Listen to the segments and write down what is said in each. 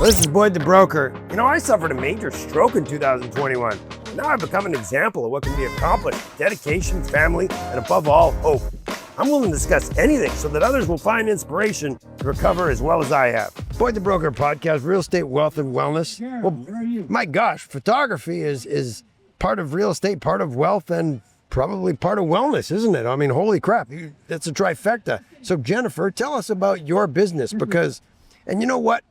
This is Boyd the Broker. You know, I suffered a major stroke in 2021. Now I've become an example of what can be accomplished with dedication, family, and above all, hope. I'm willing to discuss anything so that others will find inspiration to recover as well as I have. Boyd the Broker podcast, real estate, wealth, and wellness. Yeah, Well, where are you? my gosh, photography is part of real estate, part of wealth, and probably part of wellness, isn't it? I mean, holy crap, that's a trifecta. So Jennifer, tell us about your business because, and you know what?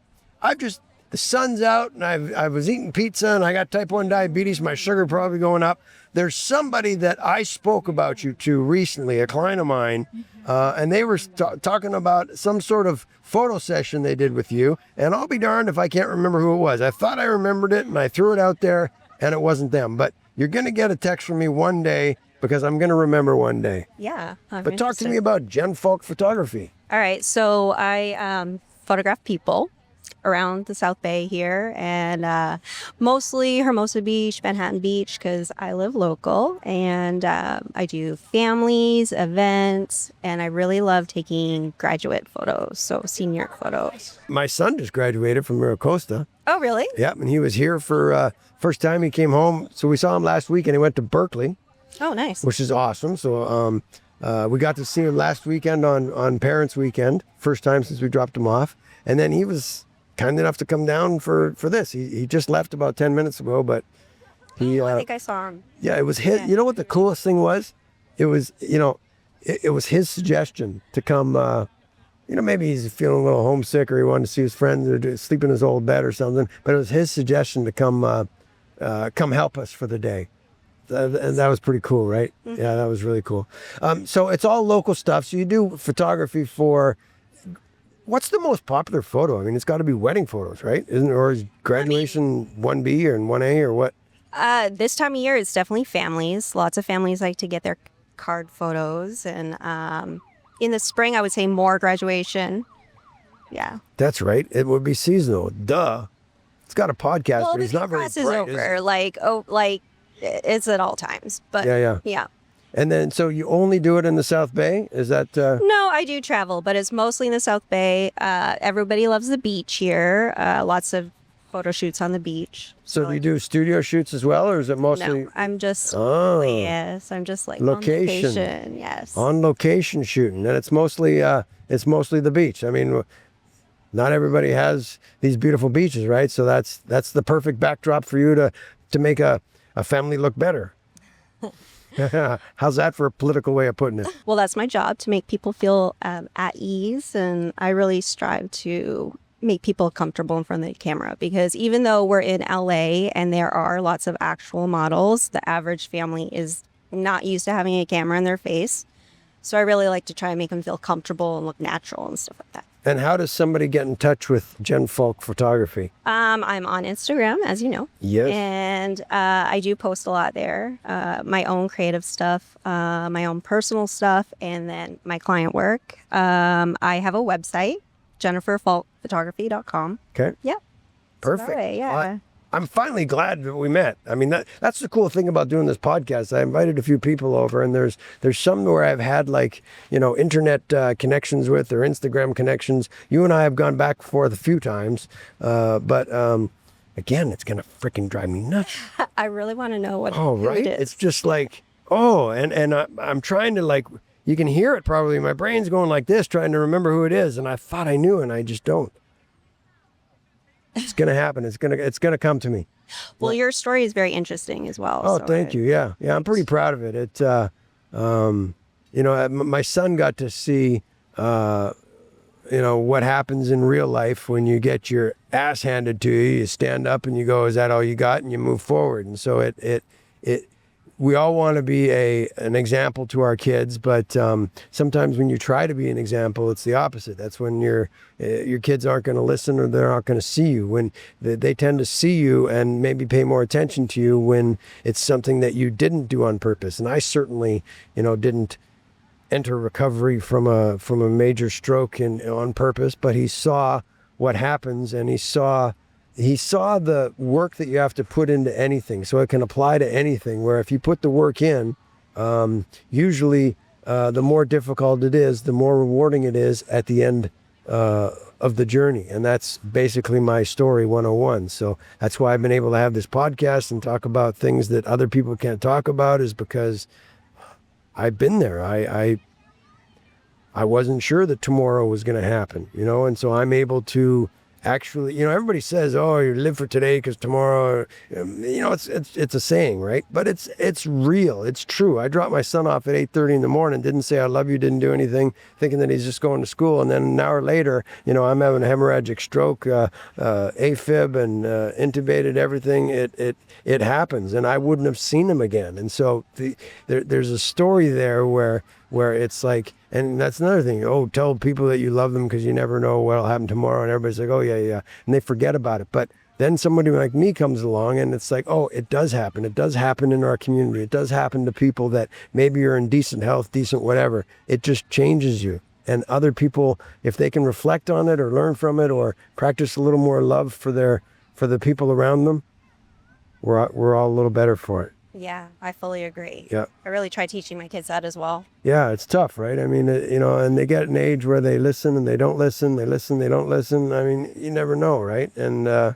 The sun's out and I was eating pizza and I got type 1 diabetes, my sugar probably going up. There's somebody that I spoke about you to recently, a client of mine, and they were talking about some sort of photo session they did with you, and I'll be darned if I can't remember who it was. I thought I remembered it and I threw it out there and it wasn't them, but you're going to get a text from me one day because I'm going to remember one day. Yeah. But talk to me about Faulk photography. All right. So I photograph people around the South Bay here, and mostly Hermosa Beach, Manhattan Beach, because I live local, and I do families, events, and I really love taking graduate photos, so senior photos. My son just graduated from Miracosta. Oh, really? Yep, and he was here for first time he came home. So we saw him last week, and he went to Berkeley, Oh, nice. which is awesome. So we got to see him last weekend on Parents' Weekend, first time since we dropped him off. And then he was kind enough to come down for this. He just left about 10 minutes ago, but he... I think I saw him. Yeah, it was his. Yeah. You know what the coolest thing was? It was, it was his suggestion to come. Maybe he's feeling a little homesick or he wanted to see his friends or sleep in his old bed or something. But it was his suggestion to come help us for the day. And that was pretty cool, right? Mm-hmm. Yeah, that was really cool. So it's all local stuff. So you do photography for... What's the most popular photo? I mean, it's got to be wedding photos, right? Or is graduation 1B or 1A or what? This time of year, it's definitely families. Lots of families like to get their card photos. And in the spring, I would say more graduation. Yeah. That's right. It would be seasonal. Duh. It's got a podcast, Well, but it's not very class bright. is over. It's at all times. But yeah. And then, so you only do it in the South Bay? Is that... No, I do travel, but it's mostly in the South Bay. Everybody loves the beach here. Lots of photo shoots on the beach. So do you do studio shoots as well, or is it mostly... No, I'm just... Yes, I'm just like Location. on location. Yes. On location shooting, and it's mostly the beach. I mean, not everybody has these beautiful beaches, right? So that's the perfect backdrop for you to make a family look better. How's that for a political way of putting it? Well, that's my job, to make people feel at ease. And I really strive to make people comfortable in front of the camera, because even though we're in LA and there are lots of actual models, the average family is not used to having a camera in their face. So I really like to try and make them feel comfortable and look natural and stuff like that. And how does somebody get in touch with Faulk photography? I'm on Instagram, as you know. Yes. And I do post a lot there. My own creative stuff, my own personal stuff, and then my client work. I have a website, jenniferfaulkphotography.com. Okay. Yep. Perfect. About it, yeah. I'm finally glad that we met. I mean, that's the cool thing about doing this podcast. I invited a few people over, and there's some where I've had internet connections with, or Instagram connections. You and I have gone back and forth a few times, but again, it's gonna freaking drive me nuts. I really want to know what Right? it is. It's just like, and I'm trying to you can hear it probably. My brain's going like this, trying to remember who it is, and I thought I knew, and I just don't. It's gonna happen. It's gonna come to me. Well, your story is very interesting as well. Oh, so thank you. Yeah, I'm pretty proud of it. It, my son got to see, what happens in real life when you get your ass handed to you. You stand up and you go, "Is that all you got?" And you move forward. And so we all want to be an example to our kids, but sometimes when you try to be an example, it's the opposite. That's when your kids aren't going to listen, or they're not going to see you. When they tend to see you and maybe pay more attention to you when it's something that you didn't do on purpose. And I certainly, didn't enter recovery from a major stroke on purpose, but he saw what happens, and he saw the work that you have to put into anything, so it can apply to anything, where if you put the work in, usually the more difficult it is, the more rewarding it is at the end of the journey. And that's basically my story 101. So that's why I've been able to have this podcast and talk about things that other people can't talk about, is because I've been there. I wasn't sure that tomorrow was going to happen, and so I'm able to actually, everybody says, oh, you live for today because tomorrow, it's a saying, right? But it's real. It's true. I dropped my son off at 8:30 in the morning, didn't say I love you, didn't do anything, thinking that he's just going to school. And then an hour later, I'm having a hemorrhagic stroke, AFib, and intubated, everything. It happens, and I wouldn't have seen him again. And so there's a story there where it's like, and that's another thing. Oh, tell people that you love them because you never know what'll happen tomorrow. And everybody's like, oh, yeah. And they forget about it. But then somebody like me comes along and it's like, oh, it does happen. It does happen in our community. It does happen to people that maybe are in decent health, decent whatever. It just changes you. And other people, if they can reflect on it or learn from it or practice a little more love for the people around them, we're all a little better for it. Yeah, I fully agree. Yeah. I really try teaching my kids that as well. Yeah, it's tough, right? I mean, and they get an age where they listen and they don't listen. They listen, they don't listen. I mean, you never know, right? And how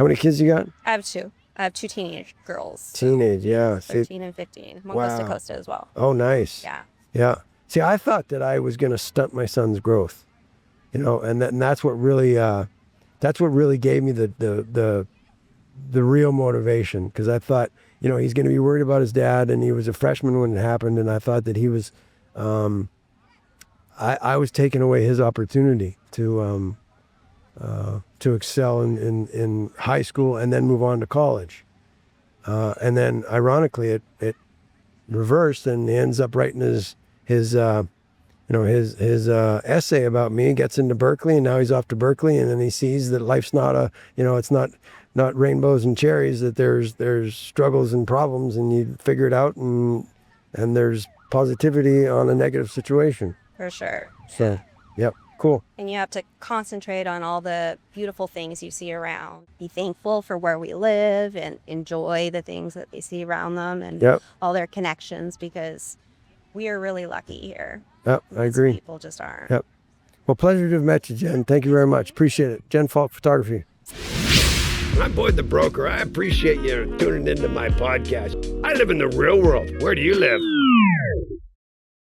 many kids you got? I have two. I have two teenage girls. Teenage, yeah. 13 and 15. One coast to coast as well. Oh, nice. Yeah. Yeah. See, I thought that I was going to stunt my son's growth, and that's what really gave me the real motivation, because I thought, he's going to be worried about his dad, and he was a freshman when it happened, and I thought that he was, I was taking away his opportunity to excel in high school and then move on to college. And then ironically, it reversed, and he ends up writing his essay about me, gets into Berkeley, and now he's off to Berkeley, and then he sees that life's not it's not rainbows and cherries, that there's struggles and problems, and you figure it out, and there's positivity on a negative situation. For sure. So, yep, cool. And you have to concentrate on all the beautiful things you see around. Be thankful for where we live and enjoy the things that they see around them and all their connections, because we are really lucky here. Yep, I agree. People just aren't. Yep. Well, pleasure to have met you, Jen. Thank you very much. Appreciate it. Jen Faulk Photography. I'm Boyd the Broker. I appreciate you tuning into my podcast. I live in the real world. Where do you live?